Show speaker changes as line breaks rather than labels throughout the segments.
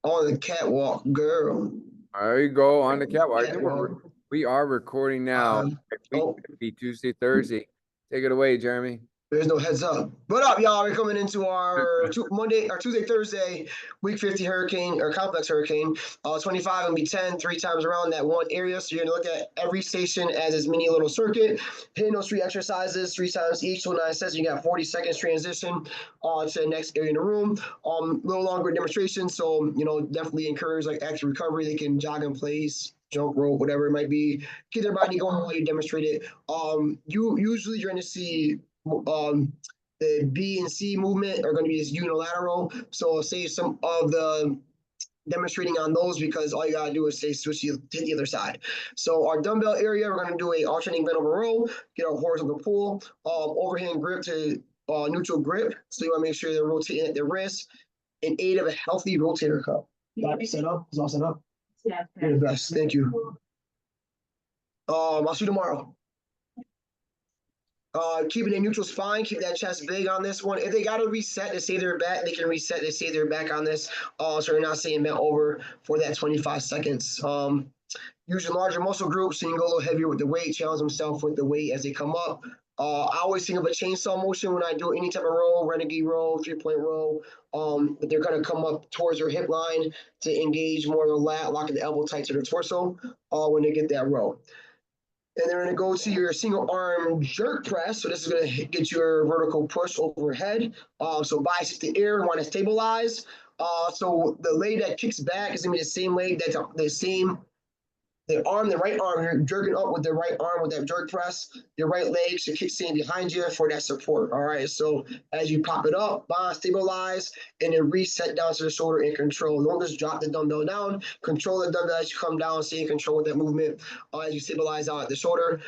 On the catwalk, girl.
There you go on the catwalk. I think
Catwalk.
we are recording now. Week
Oh,
50, Tuesday, Thursday. Take it away, Jeremy.
there's no heads up. What up, y'all? We're coming into our Monday or Tuesday, Thursday, week 50 hurricane or complex hurricane. 25 gonna be 10, three times around that one area. So you're gonna look at every station as its mini little circuit, hitting those three exercises, three times each. So 9 sets, you got 40 seconds transition to the next area in the room. Little longer demonstration. So, definitely encourage like active recovery. They can jog in place, jump rope, whatever it might be. Get their body going while you demonstrate it. Usually you're gonna see the B and C movement are going to be just unilateral. So I'll save some of the demonstrating on those because all you got to do is say switch to the other side. So our dumbbell area, we're going to do a alternating bent over row, get our horizontal pull, overhand grip to neutral grip. So you want to make sure they're rotating at the wrist in aid of a healthy rotator cuff. Got it set up? Is all set up? Yeah. You're the best. Thank you. I'll see you tomorrow. Keeping a neutral spine, keep that chest big on this one. If they got to reset to save their back, they can reset to save their back on this. So they're not staying bent over for that 25 seconds. Using larger muscle groups, so you can go a little heavier with the weight, challenge themselves with the weight as they come up. I always think of a chainsaw motion when I do any type of row, renegade row, 3-point row. But they're going to come up towards their hip line to engage more of the lat, locking the elbow tight to their torso when they get that row. And they're going to go to your single arm jerk press. So this is going to get your vertical push overhead. So bicep to air, want to stabilize. So the leg that kicks back is going to be the same leg that's the right arm, you're jerking up with the right arm with that jerk press. Your right leg should kick stand behind you for that support. All right. So as you pop it up, stabilize, and then reset down to the shoulder and control. Don't just drop the dumbbell down. Control the dumbbell as you come down. Stay in control with that movement as you stabilize out at the shoulder.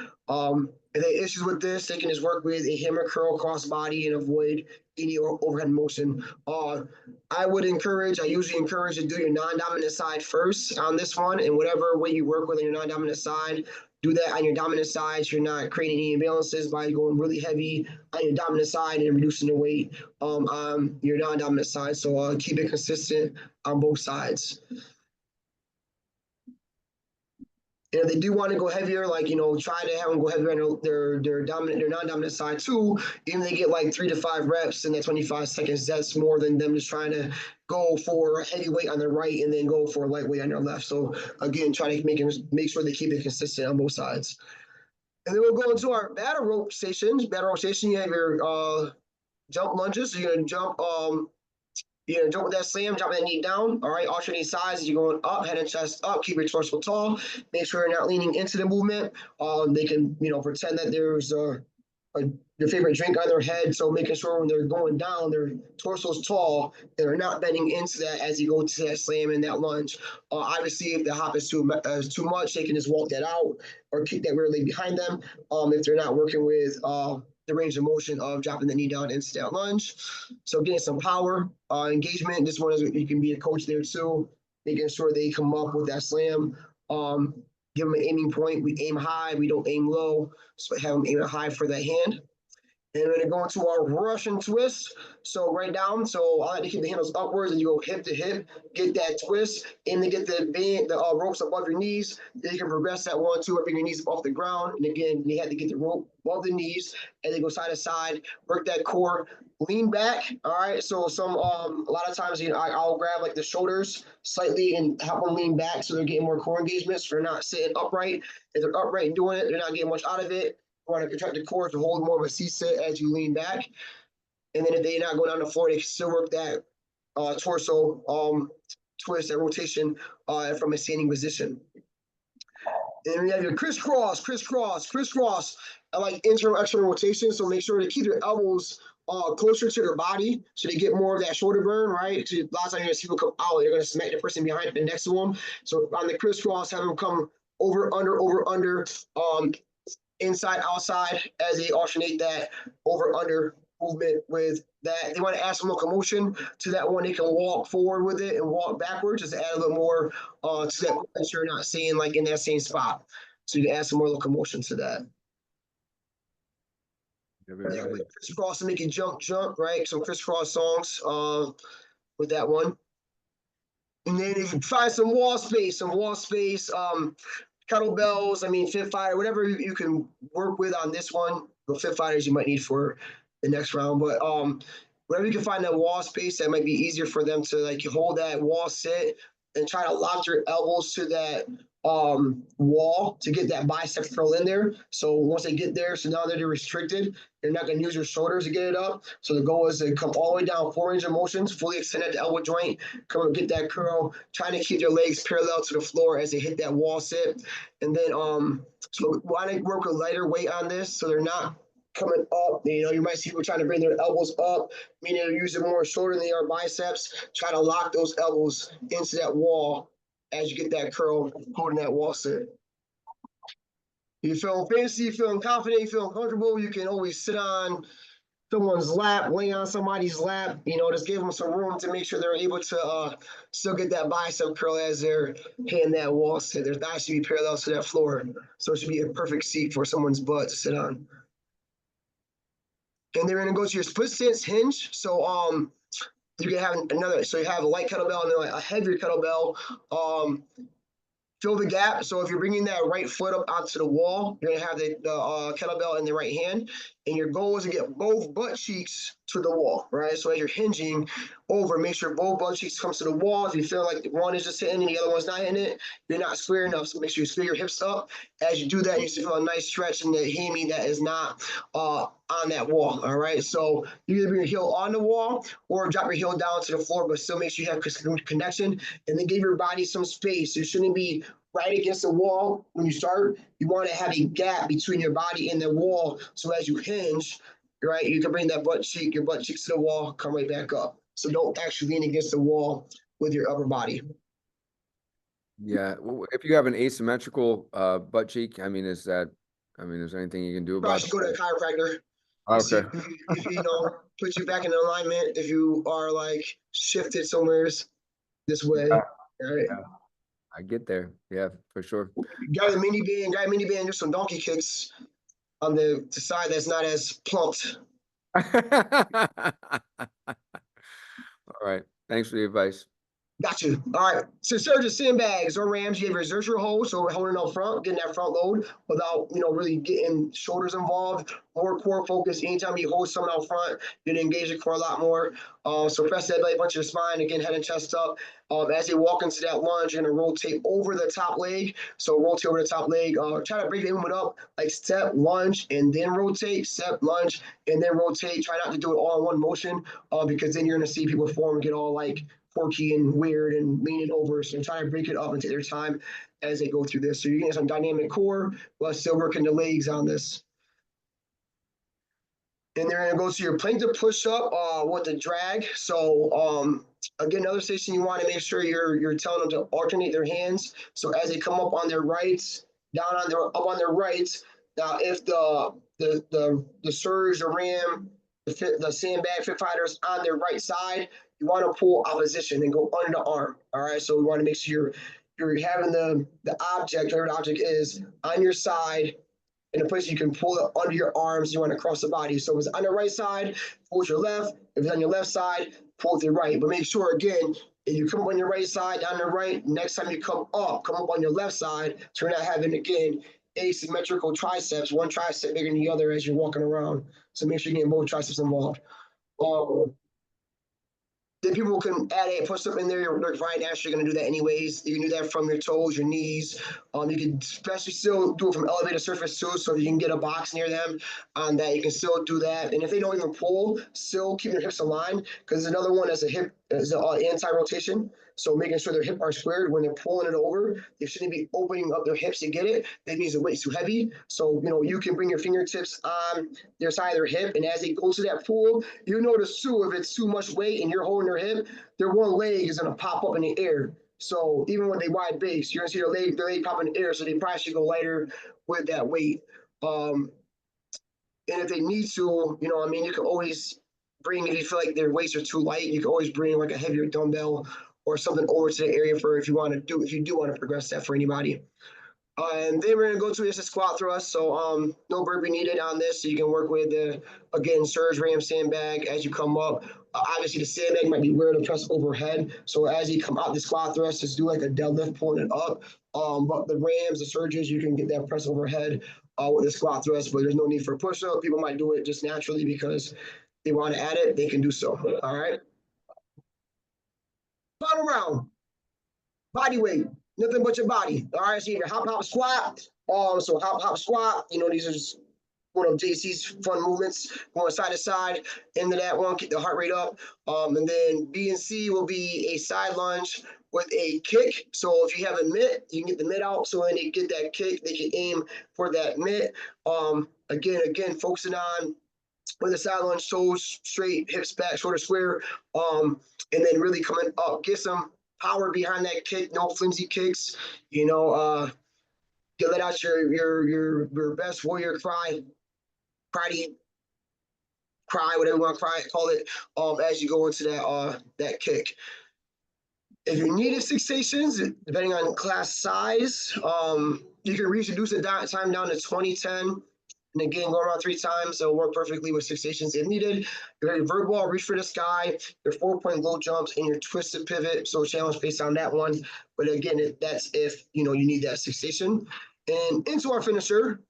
If they have issues with this, they can just work with a hammer curl cross body and avoid any overhead motion. I usually encourage to do your non-dominant side first on this one, and whatever way you work with on your non-dominant side, do that on your dominant side so you're not creating any imbalances by going really heavy on your dominant side and reducing the weight on your non-dominant side. So keep it consistent on both sides. And if they do want to go heavier, try to have them go heavier on their non-dominant side too. Even if they get like 3 to 5 reps in that 25 seconds, that's more than them just trying to go for heavy weight on their right and then go for lightweight on their left. So again, try to make sure they keep it consistent on both sides. And then we'll go into our battle rope stations. Battle rope station, you have your jump lunges. So you're gonna jump. You're gonna jump with that slam, drop that knee down. All right, alternating sides. You're going up, head and chest up. Keep your torso tall. Make sure you're not leaning into the movement. They can, pretend that there's your favorite drink on their head. So making sure when they're going down, their torso's tall and they're not bending into that as you go to that slam and that lunge. Obviously, if the hop is too much, they can just walk that out or kick that rear leg behind them. If they're not working with the range of motion of dropping the knee down into that lunge. So getting some power, engagement. This one is you can be a coach there too, making sure they come up with that slam. Give them an aiming point. We aim high, we don't aim low. So have them aim high for that hand. And we're gonna go into our Russian twist. So right down. So I like to keep the handles upwards and you go hip to hip, get that twist, and then get the ropes above your knees. Then you can progress that 1, 2, bring your knees off the ground. And again, you have to get the rope above the knees and then go side to side, work that core, lean back. All right. So a lot of times, I'll grab like the shoulders slightly and help them lean back so they're getting more core engagement. So they're not sitting upright. If they're upright and doing it, they're not getting much out of it. You want to contract the core to hold more of a C-sit as you lean back. And then if they're not going on the floor, they can still work that torso twist, that rotation from a standing position. And then we have your crisscross, like internal, external rotation. So make sure to keep your elbows closer to their body so they get more of that shoulder burn, right? So a lot of times you're going to see people come out, they're going to smack the person behind and next to them. So on the crisscross, have them come over, under, inside, outside as they alternate that over under movement with that. They want to add some locomotion to that one. They can walk forward with it and walk backwards just to add a little more to that. You're not seeing like in that same spot. So you can add some more locomotion to that. Crisscross to make it jump, right? Some crisscross songs with that one. And then if you find some wall space, kettlebells, I mean, fit fire, whatever you can work with on this one. The fit fighters you might need for the next round, but wherever you can find that wall space, that might be easier for them to like hold that wall sit and try to lock your elbows to that wall to get that bicep curl in there. So once they get there, so now that they're restricted, you're not going to use your shoulders to get it up. So the goal is to come all the way down, 4 range of motions, fully extend at the elbow joint, come and get that curl, trying to keep their legs parallel to the floor as they hit that wall sit. And then so want to work with lighter weight on this so they're not coming up. You know, you might see people trying to bring their elbows up, meaning they're using more shoulder than they are biceps. Try to lock those elbows into that wall as you get that curl, holding that wall sit. You feeling fancy, you feeling confident, you feeling comfortable, you can always sit on someone's lap, lay on somebody's lap, you know, just give them some room to make sure they're able to still get that bicep curl as they're hitting that wall sit. Their thighs should be parallel to that floor. So it should be a perfect seat for someone's butt to sit on. And they're gonna go to your split stance hinge. So you can have another, so you have a light kettlebell and then a heavier kettlebell. Fill the gap. So if you're bringing that right foot up onto the wall, you're gonna have the kettlebell in the right hand, and your goal is to get both butt cheeks to the wall, right? So as you're hinging over, make sure both butt cheeks comes to the wall. If you feel like one is just hitting and the other one's not hitting it, you're not square enough. So make sure you square your hips up. As you do that, you should feel a nice stretch in the hammy that is not on that wall. All right. So you either bring your heel on the wall or drop your heel down to the floor, but still make sure you have connection and then give your body some space. You shouldn't be right against the wall when you start. You want to have a gap between your body and the wall. So as you hinge, right, you can bring that your butt cheeks to the wall, come right back up. So don't actually lean against the wall with your upper body.
Yeah. If you have an asymmetrical butt cheek, I mean, is there anything you can do
Probably
about
should go to a chiropractor and see
Okay.
if you know put you back in alignment if you are like shifted somewhere this way.
Yeah,
All right.
yeah. I get there. Yeah, for sure.
Got a mini band, just some donkey kicks on the side that's not as plumped.
All right. Thanks for the advice.
Got you. All right. So surge sandbags or rams, you have your exertional hold, so we're holding up front, getting that front load without, really getting shoulders involved. More core focus. Anytime you hold someone out front, you're gonna engage the core a lot more. So press that belly bunch of your spine, again, head and chest up. As they walk into that lunge, you're gonna rotate over the top leg. So rotate over the top leg. Try to break the movement up, like step, lunge, and then rotate, step, lunge, and then rotate. Try not to do it all in one motion, because then you're gonna see people form and get all like quirky and weird and leaning over. So try to break it up and take their time as they go through this. So you're getting some dynamic core while still working the legs on this. And they're going to go to your plank to push up with the drag. So again, another station you want to make sure you're telling them to alternate their hands. So as they come up on their rights, down on their up on their rights. Now, if the surge, the ram, the sandbag fit fighters on their right side, you want to pull opposition and go under the arm. All right. So we want to make sure you're having the object, whatever the object is, on your side in a place you can pull it under your arms. You want to cross the body. So if it's on the right side, pull with your left. If it's on your left side, pull with your right. But make sure, again, if you come up on your right side, down the right, next time you come up on your left side. So you're not having, again, asymmetrical triceps, one tricep bigger than the other as you're walking around. So make sure you're getting both triceps involved. Then people can add a push up in there. You're right naturally going to do that anyways. You can do that from your toes, your knees. You can especially still do it from elevated surface too, so you can get a box near them on that. You can still do that. And if they don't even pull, still keep their hips aligned because another one is a hip is an anti-rotation. So making sure their hips are squared when they're pulling it over, they shouldn't be opening up their hips to get it. That means the weight's too heavy. So you can bring your fingertips on their side of their hip, and as they go to that pull, you notice too if it's too much weight and you're holding their hip, their one leg is gonna pop up in the air. So even when they wide base, you're gonna see their leg pop in the air. So they probably should go lighter with that weight. And if they need to, you can always bring, if you feel like their weights are too light, you can always bring like a heavier dumbbell or something over to the area for if you do want to progress that for anybody. And then we're gonna go to just a squat thrust. So no burpee needed on this. So you can work with the again surge ram sandbag as you come up. Obviously, the sandbag might be weird to press overhead. So as you come out the squat thrust, just do like a deadlift, pulling it up. But the Rams, the surges, you can get that press overhead with the squat thrust, but there's no need for a push up. People might do it just naturally because they want to add it. They can do so. All right. Final round, body weight, nothing but your body. All right. So you have hop, hop, squat. So hop, hop, squat. These are just one of JC's fun movements, going side to side. Into that one, keep the heart rate up. And then B and C will be a side lunge with a kick. So if you have a mitt, you can get the mitt out. So when they get that kick, they can aim for that mitt. Again, focusing on with a side lunge, toes straight, hips back, shoulder square. And then really coming up, get some power behind that kick. No flimsy kicks. You let out your best warrior cry, cry cry, whatever you want to call it, as you go into that kick. If you needed fixations, depending on class size, you can reduce the time down to 2010. And again, go around 3 times. It'll work perfectly with fixations if needed. Your vert ball, reach for the sky, your 4-point low jumps, and your twisted pivot. So challenge based on that one. But again, that's if you need that fixation. And into our finisher,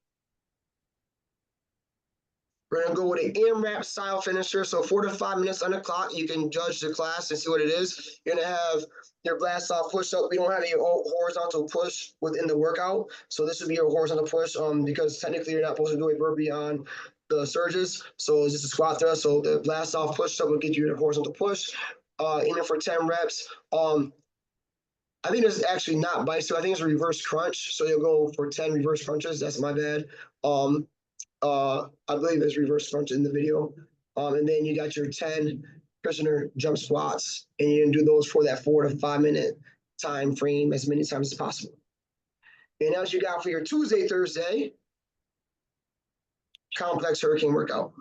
we're going to go with an AMRAP style finisher. So 4 to 5 minutes on the clock. You can judge the class and see what it is. You're going to have your blast off push up. We don't have any horizontal push within the workout. So this would be your horizontal push because technically you're not supposed to do a burpee on the surges. So it's just a squat thrust. So the blast off push up will get you your horizontal push. Aiming for 10 reps. I think it's actually not bicycle. I think it's a reverse crunch. So you'll go for 10 reverse crunches. That's my bad. I believe it's reverse crunch in the video. And then you got your 10 prisoner jump squats, and you can do those for that 4 to 5 minute time frame as many times as possible. And as you got for your Tuesday, Thursday, complex hurricane workout.